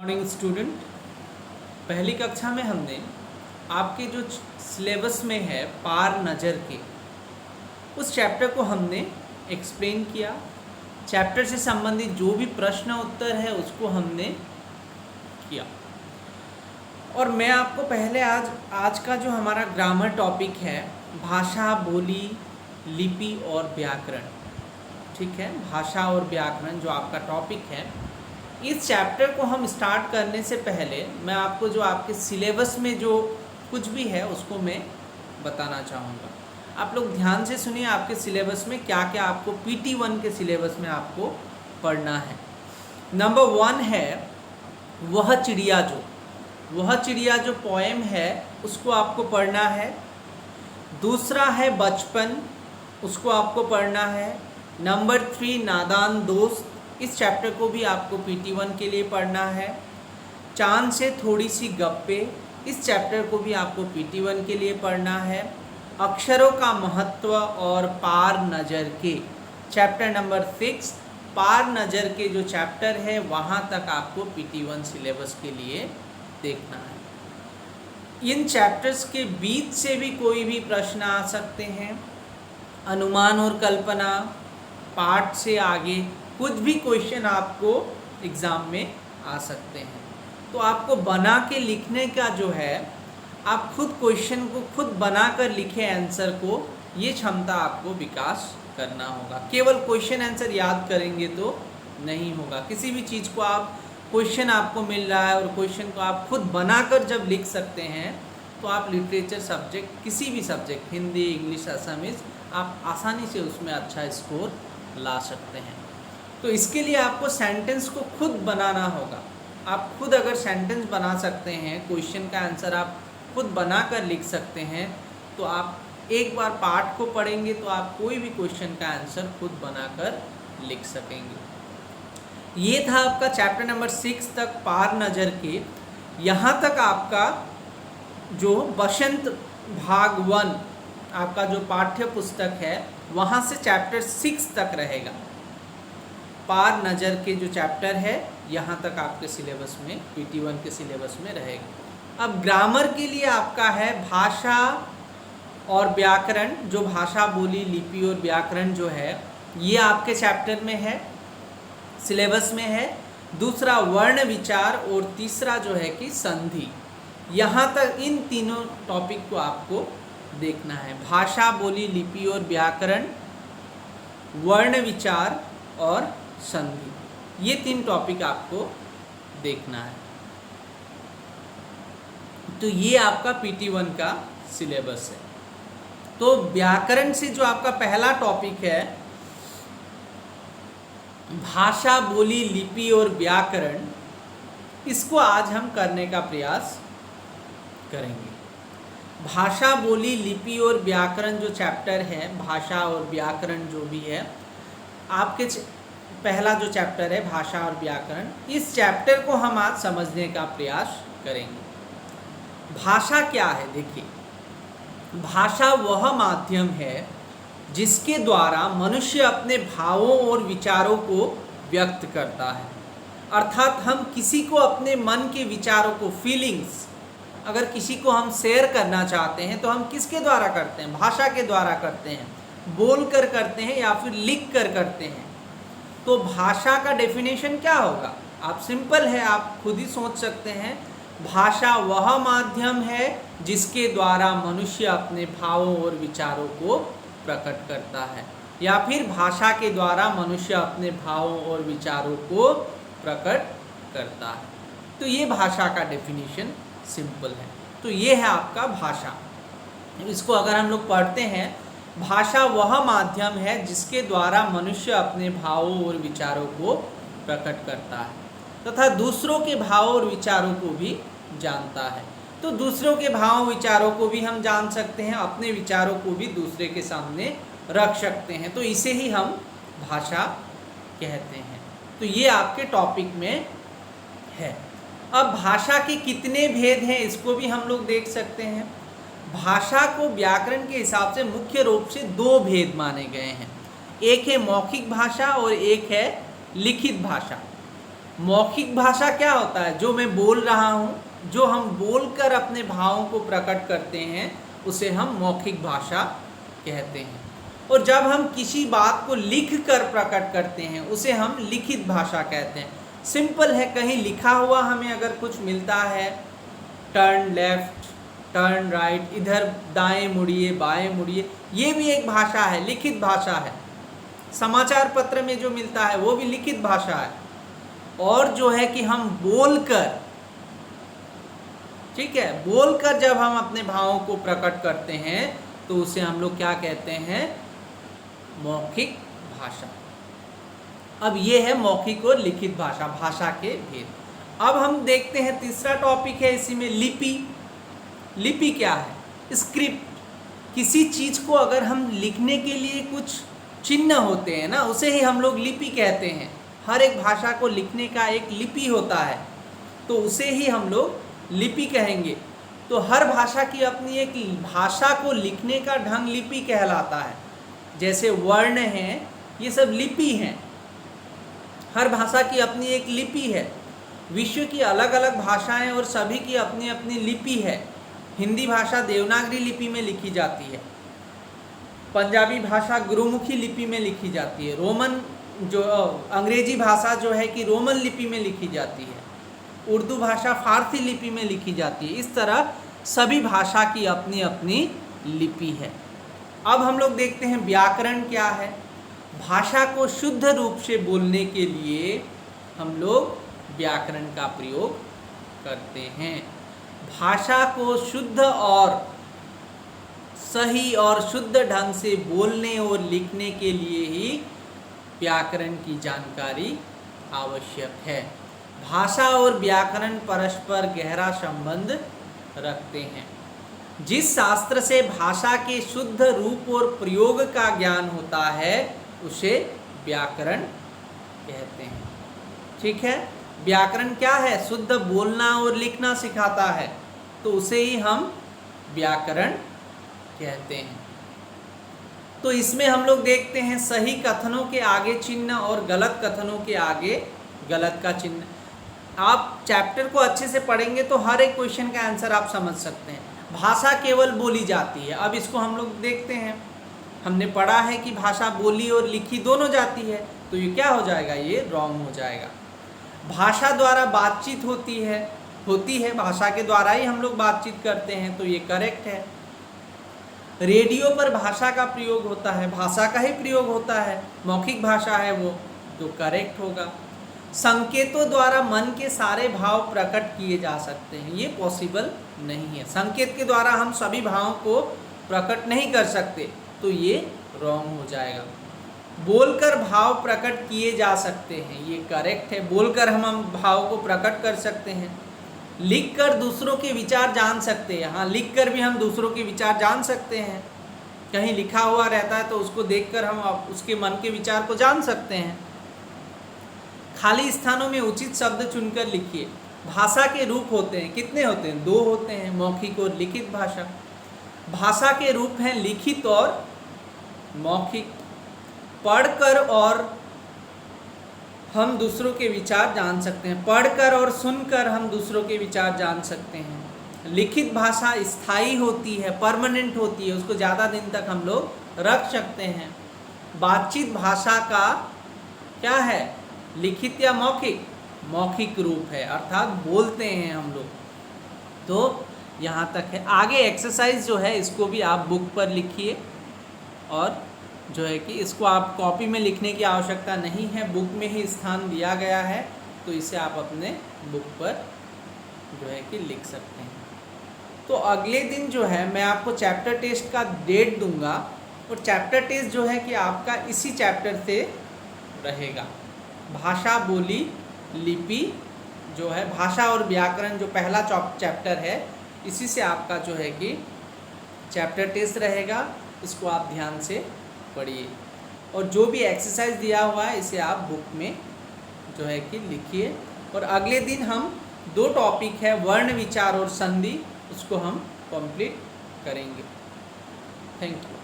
Morning student, पहली कक्षा में हमने आपके जो सिलेबस में है पार नज़र के उस चैप्टर को हमने एक्सप्लेन किया। चैप्टर से संबंधित जो भी प्रश्न उत्तर है उसको हमने किया। और मैं आपको पहले आज का जो हमारा ग्रामर टॉपिक है भाषा, बोली, लिपि और व्याकरण, ठीक है, भाषा और व्याकरण जो आपका टॉपिक है, इस चैप्टर को हम स्टार्ट करने से पहले मैं आपको जो आपके सिलेबस में जो कुछ भी है उसको मैं बताना चाहूँगा। आप लोग ध्यान से सुनिए, आपके सिलेबस में क्या क्या आपको PT1 के सिलेबस में आपको पढ़ना है। नंबर 1 है वह चिड़िया जो पोएम है उसको आपको पढ़ना है। दूसरा है बचपन, उसको आपको पढ़ना है। नंबर 3 नादान दोस्त, इस चैप्टर को भी आपको PT1 के लिए पढ़ना है। चांद से थोड़ी सी गप्पे, इस चैप्टर को भी आपको PT1 के लिए पढ़ना है। अक्षरों का महत्व और पार नज़र के, चैप्टर नंबर 6 पार नज़र के जो चैप्टर है वहाँ तक आपको PT1 सिलेबस के लिए देखना है। इन चैप्टर्स के बीच से भी कोई भी प्रश्न आ सकते हैं। अनुमान और कल्पना पार्ट से आगे कुछ भी क्वेश्चन आपको एग्ज़ाम में आ सकते हैं। तो आपको बना के लिखने का जो है, आप खुद क्वेश्चन को खुद बना कर लिखें आंसर को, ये क्षमता आपको विकास करना होगा। केवल क्वेश्चन आंसर याद करेंगे तो नहीं होगा। किसी भी चीज़ को आप क्वेश्चन आपको मिल रहा है और क्वेश्चन को आप खुद बनाकर जब लिख सकते हैं तो आप लिटरेचर सब्जेक्ट, किसी भी सब्जेक्ट, हिंदी, इंग्लिश, असमीज़, आप आसानी से उसमें अच्छा स्कोर ला सकते हैं। तो इसके लिए आपको सेंटेंस को खुद बनाना होगा। आप खुद अगर सेंटेंस बना सकते हैं, क्वेश्चन का आंसर आप खुद बनाकर लिख सकते हैं, तो आप एक बार पाठ को पढ़ेंगे तो आप कोई भी क्वेश्चन का आंसर खुद बनाकर लिख सकेंगे। ये था आपका चैप्टर नंबर 6 तक पार नज़र के। यहाँ तक आपका जो बसंत भाग 1 आपका जो पाठ्य पुस्तक है वहाँ से चैप्टर 6 तक रहेगा। पार नज़र के जो चैप्टर है यहाँ तक आपके सिलेबस में, PT1 के सिलेबस में रहेगा। अब ग्रामर के लिए आपका है भाषा और व्याकरण, जो भाषा, बोली, लिपि और व्याकरण जो है ये आपके चैप्टर में है, सिलेबस में है। दूसरा वर्ण विचार और तीसरा जो है कि संधि। यहाँ तक इन तीनों टॉपिक को आपको देखना है। भाषा, बोली, लिपि और व्याकरण, वर्ण विचार और संधि, ये 3 टॉपिक आपको देखना है। तो ये आपका PT1 का सिलेबस है। तो व्याकरण से जो आपका पहला टॉपिक है भाषा, बोली, लिपि और व्याकरण, इसको आज हम करने का प्रयास करेंगे। भाषा, बोली, लिपि और व्याकरण जो चैप्टर है, भाषा और व्याकरण जो भी है आपके पहला जो चैप्टर है भाषा और व्याकरण, इस चैप्टर को हम आज समझने का प्रयास करेंगे। भाषा क्या है? देखिए, भाषा वह माध्यम है जिसके द्वारा मनुष्य अपने भावों और विचारों को व्यक्त करता है। अर्थात हम किसी को अपने मन के विचारों को, फीलिंग्स, अगर किसी को हम शेयर करना चाहते हैं तो हम किसके द्वारा करते हैं? भाषा के द्वारा करते हैं। बोल कर करते हैं या फिर लिख कर करते हैं। तो भाषा का डेफिनेशन क्या होगा? आप सिंपल है, आप खुद ही सोच सकते हैं। भाषा वह माध्यम है जिसके द्वारा मनुष्य अपने भावों और विचारों को प्रकट करता है, या फिर भाषा के द्वारा मनुष्य अपने भावों और विचारों को प्रकट करता है। तो ये भाषा का डेफिनेशन सिंपल है। तो ये है आपका भाषा। इसको अगर हम लोग पढ़ते हैं, भाषा वह माध्यम है जिसके द्वारा मनुष्य अपने भावों और विचारों को प्रकट करता है तथा दूसरों के भावों और विचारों को भी जानता है। तो दूसरों के भावों विचारों को भी हम जान सकते हैं, अपने विचारों को भी दूसरे के सामने रख सकते हैं। तो इसे ही हम भाषा कहते हैं। तो ये आपके टॉपिक में है। अब भाषा के कितने भेद हैं इसको भी हम लोग देख सकते हैं। भाषा को व्याकरण के हिसाब से मुख्य रूप से 2 भेद माने गए हैं। एक है मौखिक भाषा और एक है लिखित भाषा। मौखिक भाषा क्या होता है? जो मैं बोल रहा हूँ, जो हम बोलकर अपने भावों को प्रकट करते हैं, उसे हम मौखिक भाषा कहते हैं। और जब हम किसी बात को लिख कर प्रकट करते हैं, उसे हम लिखित भाषा कहते हैं। सिंपल है, कहीं लिखा हुआ हमें अगर कुछ मिलता है, टर्न लेफ्ट, टर्न राइट, इधर दाएं मुड़िए, बाएं मुड़िए, ये भी एक भाषा है, लिखित भाषा है। समाचार पत्र में जो मिलता है वो भी लिखित भाषा है। और जो है कि हम बोलकर, ठीक है, बोलकर जब हम अपने भावों को प्रकट करते हैं तो उसे हम लोग क्या कहते हैं? मौखिक भाषा। अब ये है मौखिक और लिखित भाषा, भाषा के भेद। अब हम देखते हैं तीसरा टॉपिक है इसी में, लिपि। लिपि क्या है? स्क्रिप्ट। किसी चीज को अगर हम लिखने के लिए कुछ चिन्ह होते हैं ना, उसे ही हम लोग लिपि कहते हैं। हर एक भाषा को लिखने का एक लिपि होता है, तो उसे ही हम लोग लिपि कहेंगे। तो हर भाषा की अपनी एक, भाषा को लिखने का ढंग लिपि कहलाता है। जैसे वर्ण हैं, ये सब लिपि हैं। हर भाषा की अपनी एक लिपि है। विश्व की अलग अलग भाषाएं और सभी की अपनी अपनी लिपि है। हिंदी भाषा देवनागरी लिपि में लिखी जाती है, पंजाबी भाषा गुरुमुखी लिपि में लिखी जाती है, रोमन जो अंग्रेजी भाषा जो है कि रोमन लिपि में लिखी जाती है, उर्दू भाषा फारसी लिपि में लिखी जाती है। इस तरह सभी भाषा की अपनी अपनी लिपि है। अब हम लोग देखते हैं व्याकरण क्या है। भाषा को शुद्ध रूप से बोलने के लिए हम लोग व्याकरण का प्रयोग करते हैं। भाषा को शुद्ध और सही और शुद्ध ढंग से बोलने और लिखने के लिए ही व्याकरण की जानकारी आवश्यक है। भाषा और व्याकरण परस्पर गहरा संबंध रखते हैं। जिस शास्त्र से भाषा के शुद्ध रूप और प्रयोग का ज्ञान होता है उसे व्याकरण कहते हैं। ठीक है, व्याकरण क्या है? शुद्ध बोलना और लिखना सिखाता है, तो उसे ही हम व्याकरण कहते हैं। तो इसमें हम लोग देखते हैं सही कथनों के आगे चिन्ह और गलत कथनों के आगे गलत का चिन्ह। आप चैप्टर को अच्छे से पढ़ेंगे तो हर एक क्वेश्चन का आंसर आप समझ सकते हैं। भाषा केवल बोली जाती है। अब इसको हम लोग देखते हैं। हमने पढ़ा है कि भाषा बोली और लिखी दोनों जाती है, तो ये क्या हो जाएगा? ये रॉन्ग हो जाएगा। भाषा द्वारा बातचीत होती है, भाषा के द्वारा ही हम लोग बातचीत करते हैं, तो ये करेक्ट है। रेडियो पर भाषा का प्रयोग होता है, भाषा का ही प्रयोग होता है, मौखिक भाषा है वो, तो करेक्ट होगा। संकेतों द्वारा मन के सारे भाव प्रकट किए जा सकते हैं, ये पॉसिबल नहीं है। संकेत के द्वारा हम सभी भावों को प्रकट नहीं कर सकते, तो ये रॉन्ग हो जाएगा। बोलकर भाव प्रकट किए जा सकते हैं, ये करेक्ट है। बोलकर हम भाव को प्रकट कर सकते हैं। लिखकर दूसरों के विचार जान सकते हैं, हाँ, लिखकर भी हम दूसरों के विचार जान सकते हैं। कहीं लिखा हुआ रहता है तो उसको देखकर हम उसके मन के विचार को जान सकते हैं। खाली स्थानों में उचित शब्द चुनकर लिखिए। भाषा के रूप होते हैं, कितने होते हैं? 2 होते हैं, मौखिक और लिखित भाषा। भाषा के रूप हैं लिखित और मौखिक। पढ़कर और हम दूसरों के विचार जान सकते हैं, पढ़कर और सुनकर हम दूसरों के विचार जान सकते हैं। लिखित भाषा स्थायी होती है, परमानेंट होती है, उसको ज़्यादा दिन तक हम लोग रख सकते हैं। बातचीत भाषा का क्या है? लिखित या मौखिक? मौखिक रूप है, अर्थात बोलते हैं हम लोग। तो यहाँ तक है। आगे एक्सरसाइज जो है इसको भी आप बुक पर लिखिए, और जो है कि इसको आप कॉपी में लिखने की आवश्यकता नहीं है, बुक में ही स्थान दिया गया है, तो इसे आप अपने बुक पर जो है कि लिख सकते हैं। तो अगले दिन जो है मैं आपको चैप्टर टेस्ट का डेट दूंगा, और चैप्टर टेस्ट जो है कि आपका इसी चैप्टर से रहेगा। भाषा, बोली, लिपि जो है, भाषा और व्याकरण जो पहला चैप्टर है, इसी से आपका जो है कि चैप्टर टेस्ट रहेगा। इसको आप ध्यान से पढ़िए, और जो भी एक्सरसाइज दिया हुआ है इसे आप बुक में जो है कि लिखिए। और अगले दिन हम 2 टॉपिक है, वर्ण विचार और संधि, उसको हम कंप्लीट करेंगे। Thank you.